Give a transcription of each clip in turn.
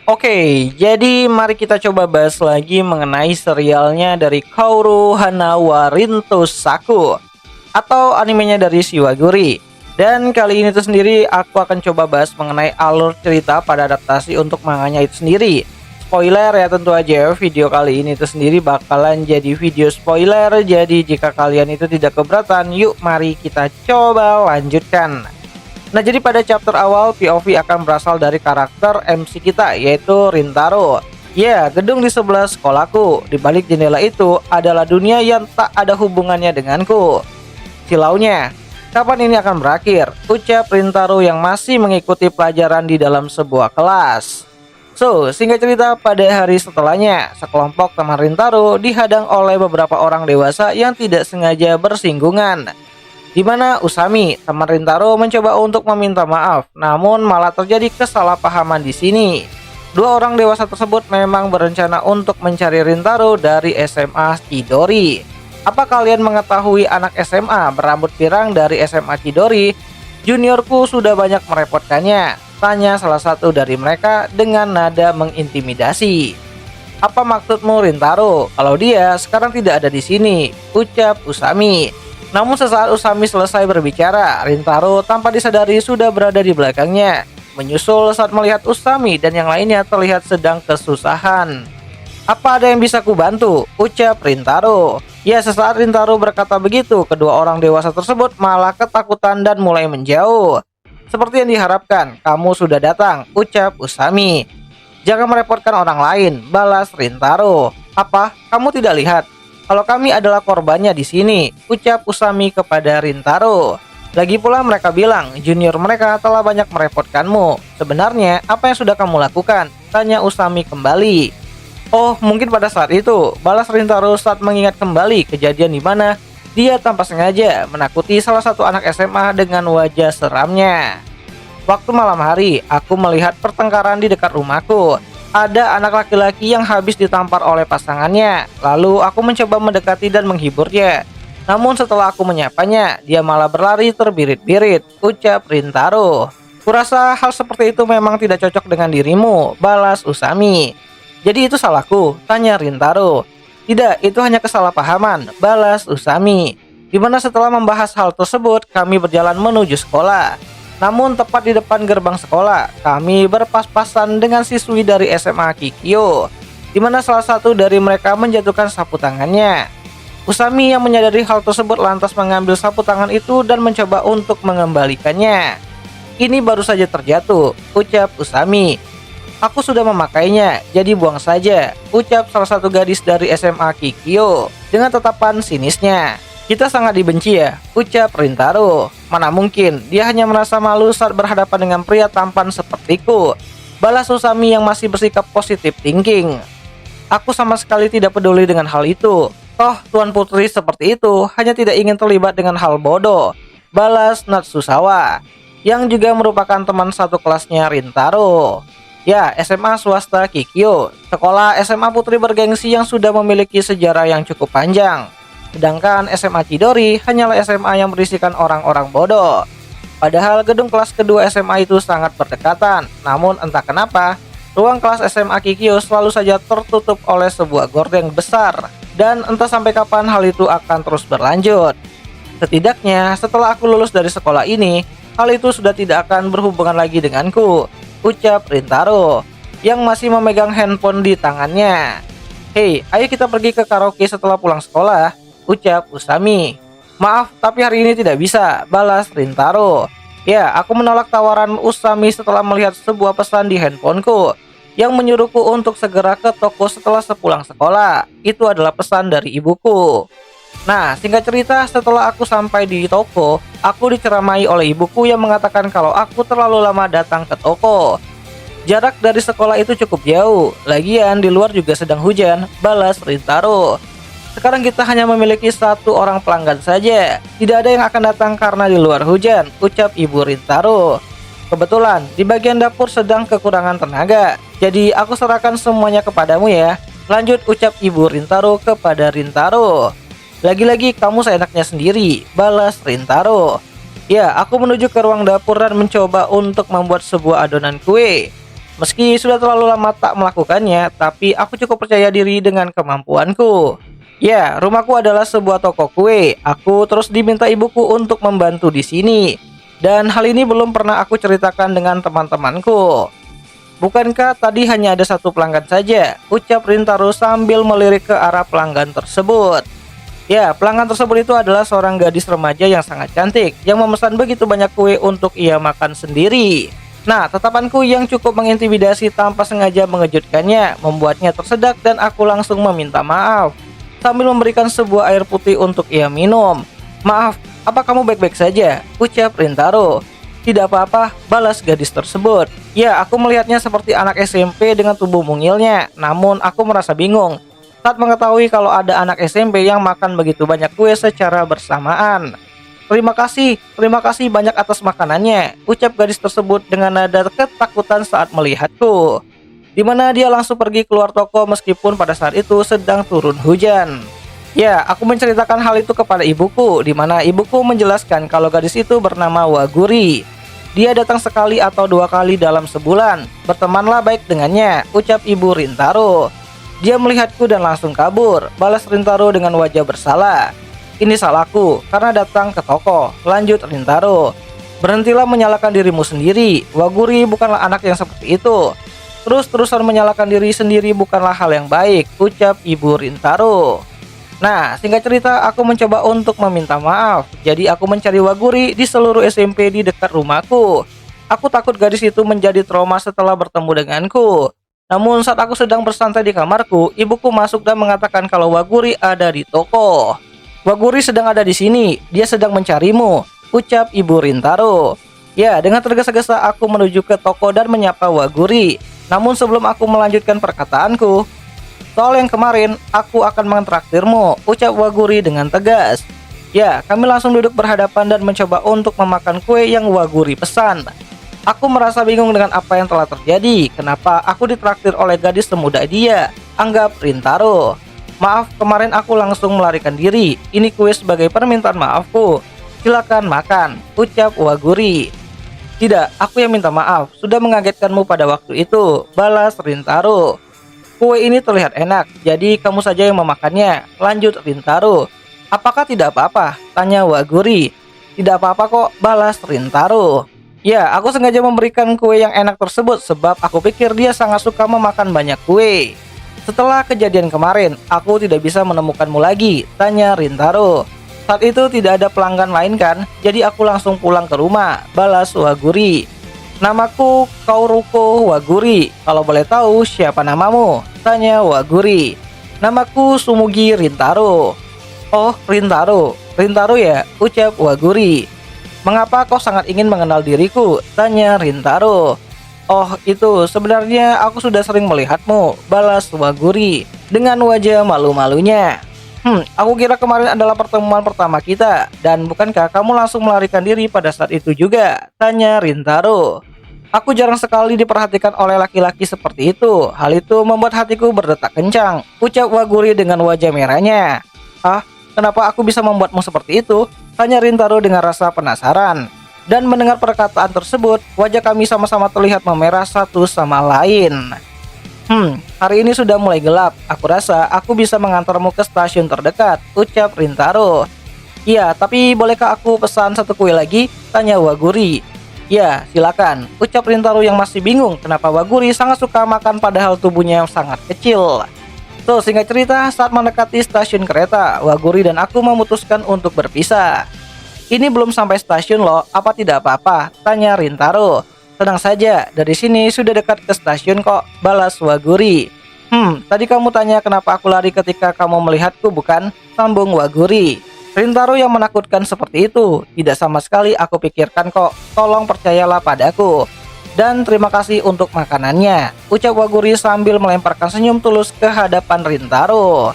Oke, jadi mari kita coba bahas lagi mengenai serialnya dari Kaoru Hanawa Rinto Saku atau animenya dari Shiwaguri. Dan kali ini tuh sendiri aku akan coba bahas mengenai alur cerita pada adaptasi untuk manganya itu sendiri. Spoiler ya, tentu aja video kali ini tuh sendiri bakalan jadi video spoiler. Jadi jika kalian itu tidak keberatan, yuk mari kita coba lanjutkan. Nah, jadi pada chapter awal POV akan berasal dari karakter MC kita, yaitu Rintaro. Ya, gedung di sebelah sekolahku. Di balik jendela itu adalah dunia yang tak ada hubungannya denganku. Silaunya, kapan ini akan berakhir? Ucap Rintaro yang masih mengikuti pelajaran di dalam sebuah kelas. So, singkat cerita, pada hari setelahnya, sekelompok teman Rintaro dihadang oleh beberapa orang dewasa yang tidak sengaja bersinggungan. Di mana Usami, teman Rintaro, mencoba untuk meminta maaf, namun malah terjadi kesalahpahaman di sini. Dua orang dewasa tersebut memang berencana untuk mencari Rintaro dari SMA Chidori. Apa kalian mengetahui anak SMA berambut pirang dari SMA Chidori? Juniorku sudah banyak merepotkannya, tanya salah satu dari mereka dengan nada mengintimidasi. Apa maksudmu Rintaro? Kalau dia sekarang tidak ada di sini, ucap Usami. Namun sesaat Usami selesai berbicara, Rintaro tanpa disadari sudah berada di belakangnya, menyusul saat melihat Usami dan yang lainnya terlihat sedang kesusahan. Apa ada yang bisa kubantu? Ucap Rintaro. Ya, sesaat Rintaro berkata begitu, kedua orang dewasa tersebut malah ketakutan dan mulai menjauh. Seperti yang diharapkan, kamu sudah datang, ucap Usami. Jangan merepotkan orang lain, balas Rintaro. Apa? Kamu tidak lihat? Kalau kami adalah korbannya di sini, ucap Usami kepada Rintaro. Lagi pula mereka bilang, junior mereka telah banyak merepotkanmu. Sebenarnya, apa yang sudah kamu lakukan? Tanya Usami kembali. Oh, mungkin pada saat itu, balas Rintaro saat mengingat kembali kejadian di mana dia tanpa sengaja menakuti salah satu anak SMA dengan wajah seramnya. Waktu malam hari, aku melihat pertengkaran di dekat rumahku. Ada anak laki-laki yang habis ditampar oleh pasangannya. Lalu aku mencoba mendekati dan menghiburnya. Namun setelah aku menyapanya, dia malah berlari terbirit-birit, ucap Rintaro. Kurasa hal seperti itu memang tidak cocok dengan dirimu, balas Usami. Jadi itu salahku? Tanya Rintaro. Tidak, itu hanya kesalahpahaman, balas Usami. Dimana setelah membahas hal tersebut, kami berjalan menuju sekolah. Namun tepat di depan gerbang sekolah, kami berpas-pasan dengan siswi dari SMA Kikyo, di mana salah satu dari mereka menjatuhkan sapu tangannya. Usami yang menyadari hal tersebut lantas mengambil sapu tangan itu dan mencoba untuk mengembalikannya. Ini baru saja terjatuh, ucap Usami. Aku sudah memakainya, jadi buang saja, ucap salah satu gadis dari SMA Kikyo dengan tatapan sinisnya. Kita sangat dibenci ya, ucap Rintaro. Mana mungkin, dia hanya merasa malu saat berhadapan dengan pria tampan sepertiku, balas Usami yang masih bersikap positif thinking. Aku sama sekali tidak peduli dengan hal itu. Toh, Tuan Putri seperti itu hanya tidak ingin terlibat dengan hal bodoh, balas Natsusawa, yang juga merupakan teman satu kelasnya Rintaro. Ya, SMA swasta Kikyo, sekolah SMA putri bergengsi yang sudah memiliki sejarah yang cukup panjang. Sedangkan SMA Chidori hanyalah SMA yang berisikan orang-orang bodoh. Padahal gedung kelas kedua SMA itu sangat berdekatan. Namun entah kenapa, ruang kelas SMA Kikyo selalu saja tertutup oleh sebuah gorden besar. Dan entah sampai kapan hal itu akan terus berlanjut. Setidaknya setelah aku lulus dari sekolah ini, hal itu sudah tidak akan berhubungan lagi denganku, ucap Rintaro yang masih memegang handphone di tangannya. Hei, ayo kita pergi ke karaoke setelah pulang sekolah, ucap Usami. Maaf, tapi hari ini tidak bisa, balas Rintaro. Ya, aku menolak tawaran Usami setelah melihat sebuah pesan di handphoneku yang menyuruhku untuk segera ke toko setelah sepulang sekolah. Itu adalah pesan dari ibuku. Nah, singkat cerita, setelah aku sampai di toko, aku diceramai oleh ibuku yang mengatakan kalau aku terlalu lama datang ke toko. Jarak dari sekolah itu cukup jauh, lagian di luar juga sedang hujan, balas Rintaro. Sekarang kita hanya memiliki satu orang pelanggan saja. Tidak ada yang akan datang karena di luar hujan, ucap ibu Rintaro. Kebetulan di bagian dapur sedang kekurangan tenaga, jadi aku serahkan semuanya kepadamu ya. Lanjut, ucap ibu Rintaro kepada Rintaro. Lagi-lagi kamu seenaknya sendiri, balas Rintaro. Ya, aku menuju ke ruang dapur dan mencoba untuk membuat sebuah adonan kue. Meski sudah terlalu lama tak melakukannya, tapi aku cukup percaya diri dengan kemampuanku. Ya, rumahku adalah sebuah toko kue. Aku terus diminta ibuku untuk membantu di sini. Dan hal ini belum pernah aku ceritakan dengan teman-temanku. Bukankah tadi hanya ada satu pelanggan saja? Ucap Rintaro sambil melirik ke arah pelanggan tersebut. Ya, pelanggan tersebut itu adalah seorang gadis remaja yang sangat cantik yang memesan begitu banyak kue untuk ia makan sendiri. Nah, tatapanku yang cukup mengintimidasi tanpa sengaja mengejutkannya, membuatnya tersedak dan aku langsung meminta maaf sambil memberikan sebuah air putih untuk ia minum. "Maaf, apa kamu baik-baik saja?" ucap Rintaro. "Tidak apa-apa," balas gadis tersebut. Ya, aku melihatnya seperti anak SMP dengan tubuh mungilnya, namun aku merasa bingung saat mengetahui kalau ada anak SMP yang makan begitu banyak kue secara bersamaan. Terima kasih banyak atas makanannya," ucap gadis tersebut dengan nada ketakutan saat melihatku. Di mana dia langsung pergi keluar toko meskipun pada saat itu sedang turun hujan. Ya, aku menceritakan hal itu kepada ibuku, di mana ibuku menjelaskan kalau gadis itu bernama Waguri. Dia datang sekali atau dua kali dalam sebulan. Bertemanlah baik dengannya, ucap ibu Rintaro. Dia melihatku dan langsung kabur, balas Rintaro dengan wajah bersalah. "Ini salahku karena datang ke toko," lanjut Rintaro. "Berhentilah menyalahkan dirimu sendiri. Waguri bukanlah anak yang seperti itu. Terus-terusan menyalahkan diri sendiri bukanlah hal yang baik," ucap ibu Rintaro. Nah, singkat cerita, aku mencoba untuk meminta maaf. Jadi aku mencari Waguri di seluruh SMP di dekat rumahku. Aku takut gadis itu menjadi trauma setelah bertemu denganku. Namun saat aku sedang bersantai di kamarku, ibuku masuk dan mengatakan kalau Waguri ada di toko. "Waguri sedang ada di sini, dia sedang mencarimu," ucap ibu Rintaro. Ya, dengan tergesa-gesa aku menuju ke toko dan menyapa Waguri. Namun sebelum aku melanjutkan perkataanku, "Soal yang kemarin, aku akan mentraktirmu," ucap Waguri dengan tegas. Ya, kami langsung duduk berhadapan dan mencoba untuk memakan kue yang Waguri pesan. Aku merasa bingung dengan apa yang telah terjadi. Kenapa aku ditraktir oleh gadis semuda dia? Anggap Rintaro. "Maaf, kemarin aku langsung melarikan diri. Ini kue sebagai permintaan maafku. Silakan makan," ucap Waguri. "Tidak, aku yang minta maaf. Sudah mengagetkanmu pada waktu itu," balas Rintaro. "Kue ini terlihat enak, jadi kamu saja yang memakannya," lanjut Rintaro. "Apakah tidak apa-apa?" tanya Waguri. "Tidak apa-apa kok," balas Rintaro. Ya, aku sengaja memberikan kue yang enak tersebut sebab aku pikir dia sangat suka memakan banyak kue. "Setelah kejadian kemarin, aku tidak bisa menemukanmu lagi," tanya Rintaro. "Saat itu tidak ada pelanggan lain kan, jadi aku langsung pulang ke rumah," balas Waguri. "Namaku Kauruko Waguri. Kalau boleh tahu siapa namamu?" tanya Waguri. "Namaku Sumugi Rintaro." "Oh, Rintaro. Rintaro ya?" ucap Waguri. "Mengapa kau sangat ingin mengenal diriku?" tanya Rintaro. "Oh, itu sebenarnya aku sudah sering melihatmu," balas Waguri dengan wajah malu-malunya. Aku kira kemarin adalah pertemuan pertama kita. Dan bukankah kamu langsung melarikan diri pada saat itu juga?" tanya Rintaro. "Aku jarang sekali diperhatikan oleh laki-laki seperti itu. Hal itu membuat hatiku berdetak kencang," ucap Waguri dengan wajah merahnya. "Ah, kenapa aku bisa membuatmu seperti itu?" tanya Rintaro dengan rasa penasaran. Dan mendengar perkataan tersebut, wajah kami sama-sama terlihat memerah satu sama lain. Hari ini sudah mulai gelap. Aku rasa aku bisa mengantarmu ke stasiun terdekat," ucap Rintaro. "Iya, tapi bolehkah aku pesan satu kue lagi?" tanya Waguri. "Ya, silakan," ucap Rintaro yang masih bingung kenapa Waguri sangat suka makan padahal tubuhnya sangat kecil. So, singkat cerita, saat mendekati stasiun kereta, Waguri dan aku memutuskan untuk berpisah. "Ini belum sampai stasiun loh, apa tidak apa-apa?" tanya Rintaro. "Tenang saja, dari sini sudah dekat ke stasiun kok," balas Waguri. Tadi kamu tanya kenapa aku lari ketika kamu melihatku bukan?" sambung Waguri. "Rintaro yang menakutkan seperti itu? Tidak sama sekali aku pikirkan kok, tolong percayalah padaku. Dan terima kasih untuk makanannya," ucap Waguri sambil melemparkan senyum tulus ke hadapan Rintaro.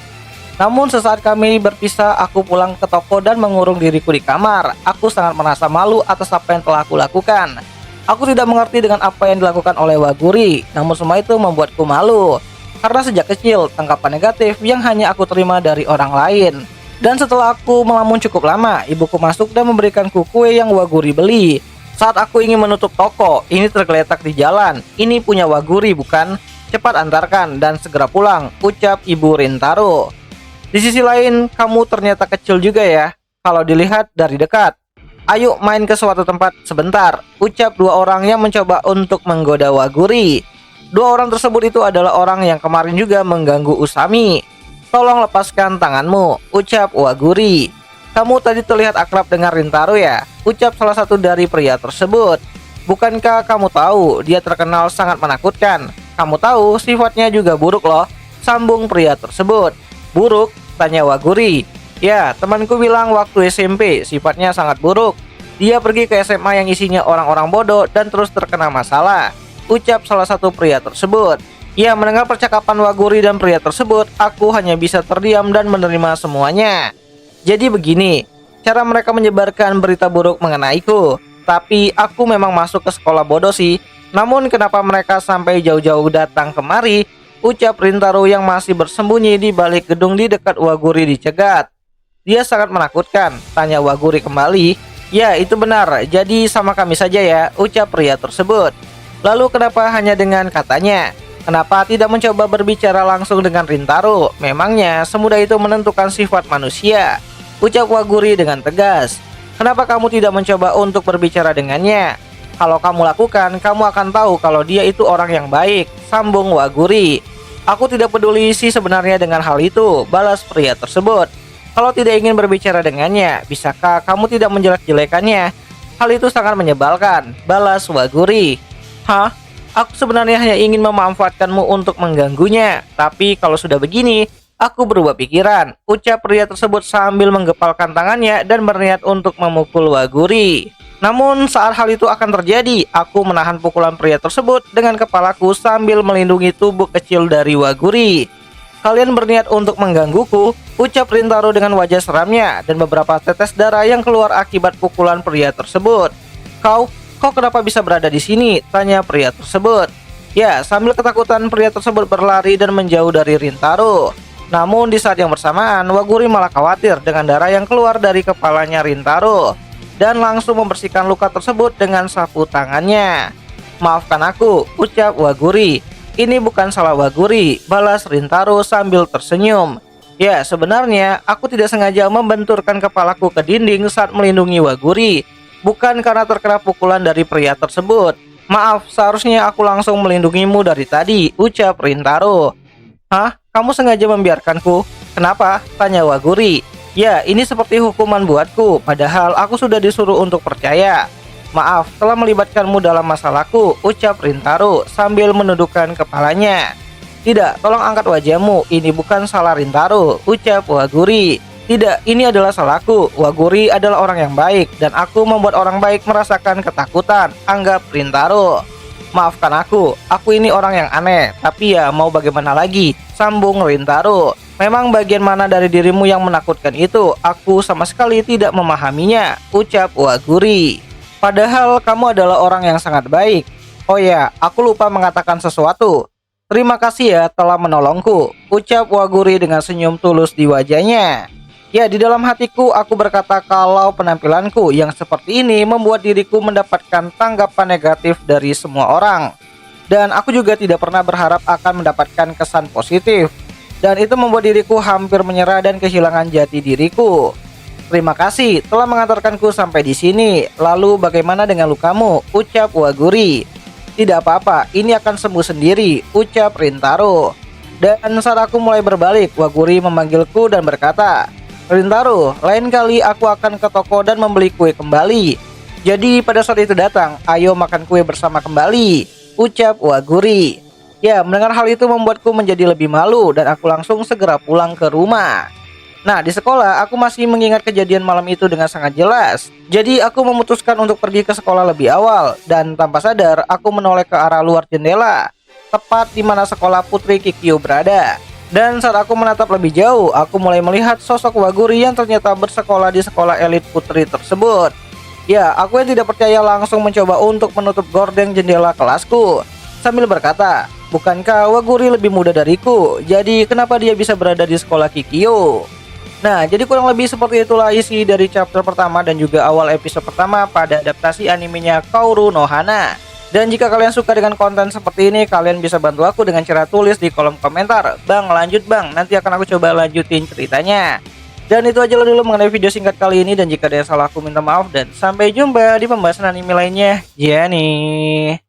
Namun sesaat kami berpisah, aku pulang ke toko dan mengurung diriku di kamar. Aku sangat merasa malu atas apa yang telah aku lakukan. Aku tidak mengerti dengan apa yang dilakukan oleh Waguri, namun semua itu membuatku malu. Karena sejak kecil, tanggapan negatif yang hanya aku terima dari orang lain. Dan setelah aku melamun cukup lama, ibuku masuk dan memberikanku kue yang Waguri beli. Saat aku ingin menutup toko, ini tergeletak di jalan. Ini punya Waguri bukan? Cepat antarkan dan segera pulang, ucap Ibu Rintaro. Di sisi lain, kamu ternyata kecil juga ya, kalau dilihat dari dekat. Ayo main ke suatu tempat sebentar, ucap dua orang yang mencoba untuk menggoda Waguri. Dua orang tersebut itu adalah orang yang kemarin juga mengganggu Usami. Tolong lepaskan tanganmu, ucap Waguri. Kamu tadi terlihat akrab dengan Rintaro ya, ucap salah satu dari pria tersebut. Bukankah kamu tahu dia terkenal sangat menakutkan? Kamu tahu sifatnya juga buruk loh, sambung pria tersebut. Buruk? Tanya Waguri. Ya, temanku bilang waktu SMP sifatnya sangat buruk. Dia pergi ke SMA yang isinya orang-orang bodoh dan terus terkena masalah, ucap salah satu pria tersebut. Ya, mendengar percakapan Waguri dan pria tersebut, aku hanya bisa terdiam dan menerima semuanya. Jadi begini, cara mereka menyebarkan berita buruk mengenaiku. Tapi aku memang masuk ke sekolah bodoh sih. Namun kenapa mereka sampai jauh-jauh datang kemari? Ucap Rintaro yang masih bersembunyi di balik gedung di dekat Waguri dicegat. Dia sangat menakutkan, tanya Waguri kembali. Ya, itu benar, jadi sama kami saja ya, ucap pria tersebut. Lalu kenapa hanya dengan katanya? Kenapa tidak mencoba berbicara langsung dengan Rintaro? Memangnya semudah itu menentukan sifat manusia, ucap Waguri dengan tegas. Kenapa kamu tidak mencoba untuk berbicara dengannya? Kalau kamu lakukan, kamu akan tahu kalau dia itu orang yang baik, sambung Waguri. Aku tidak peduli sih sebenarnya dengan hal itu, balas pria tersebut. Kalau tidak ingin berbicara dengannya, bisakah kamu tidak menjelek-jelekannya? Hal itu sangat menyebalkan, balas Waguri. Hah? Aku sebenarnya hanya ingin memanfaatkanmu untuk mengganggunya. Tapi kalau sudah begini, aku berubah pikiran, ucap pria tersebut sambil menggepalkan tangannya dan berniat untuk memukul Waguri. Namun saat hal itu akan terjadi, aku menahan pukulan pria tersebut dengan kepalaku sambil melindungi tubuh kecil dari Waguri. Kalian berniat untuk menggangguku, ucap Rintaro dengan wajah seramnya dan beberapa tetes darah yang keluar akibat pukulan pria tersebut. Kau kenapa bisa berada di sini? Tanya pria tersebut. Ya, sambil ketakutan pria tersebut berlari dan menjauh dari Rintaro. Namun di saat yang bersamaan, Waguri malah khawatir dengan darah yang keluar dari kepalanya Rintaro dan langsung membersihkan luka tersebut dengan sapu tangannya. Maafkan aku, ucap Waguri. Ini bukan salah Waguri, balas Rintaro sambil tersenyum. Ya, sebenarnya aku tidak sengaja membenturkan kepalaku ke dinding saat melindungi Waguri. Bukan karena terkena pukulan dari pria tersebut. Maaf, seharusnya aku langsung melindungimu dari tadi, ucap Rintaro. Hah? Kamu sengaja membiarkanku? Kenapa? Tanya Waguri. Ya, ini seperti hukuman buatku, padahal aku sudah disuruh untuk percaya. Maaf, telah melibatkanmu dalam masalahku, ucap Rintaro sambil menundukkan kepalanya. Tidak, tolong angkat wajahmu, ini bukan salah Rintaro, ucap Waguri. Tidak, ini adalah salahku. Waguri adalah orang yang baik dan aku membuat orang baik merasakan ketakutan, anggap Rintaro. Maafkan aku ini orang yang aneh, tapi ya mau bagaimana lagi, sambung Rintaro. Memang bagian mana dari dirimu yang menakutkan itu? Aku sama sekali tidak memahaminya, ucap Waguri. Padahal kamu adalah orang yang sangat baik. Oh ya, aku lupa mengatakan sesuatu. Terima kasih ya telah menolongku, ucap Waguri dengan senyum tulus di wajahnya. Ya, di dalam hatiku aku berkata kalau penampilanku yang seperti ini membuat diriku mendapatkan tanggapan negatif dari semua orang. Dan aku juga tidak pernah berharap akan mendapatkan kesan positif. Dan itu membuat diriku hampir menyerah dan kehilangan jati diriku. Terima kasih telah mengantarkanku sampai di sini. Lalu bagaimana dengan lukamu? Ucap Waguri. Tidak apa-apa, ini akan sembuh sendiri, ucap Rintaro. Dan saat aku mulai berbalik, Waguri memanggilku dan berkata, Rintaro, lain kali aku akan ke toko dan membeli kue kembali. Jadi pada saat itu datang, ayo makan kue bersama kembali, ucap Waguri. Ya, mendengar hal itu membuatku menjadi lebih malu dan aku langsung segera pulang ke rumah. Nah, di sekolah aku masih mengingat kejadian malam itu dengan sangat jelas. Jadi aku memutuskan untuk pergi ke sekolah lebih awal dan tanpa sadar aku menoleh ke arah luar jendela, tepat di mana sekolah Putri Kikyo berada. Dan saat aku menatap lebih jauh, aku mulai melihat sosok Waguri yang ternyata bersekolah di sekolah elit putri tersebut. Ya, aku yang tidak percaya langsung mencoba untuk menutup gorden jendela kelasku sambil berkata, bukankah Waguri lebih muda dariku? Jadi kenapa dia bisa berada di sekolah Kikyo? Nah, jadi kurang lebih seperti itulah isi dari chapter pertama dan juga awal episode pertama pada adaptasi animenya Kaoru no Hana. Dan jika kalian suka dengan konten seperti ini, kalian bisa bantu aku dengan cara tulis di kolom komentar. Bang, lanjut bang, nanti akan aku coba lanjutin ceritanya. Dan itu aja dulu mengenai video singkat kali ini, dan jika ada yang salah aku minta maaf, dan sampai jumpa di pembahasan anime lainnya. Ya nih.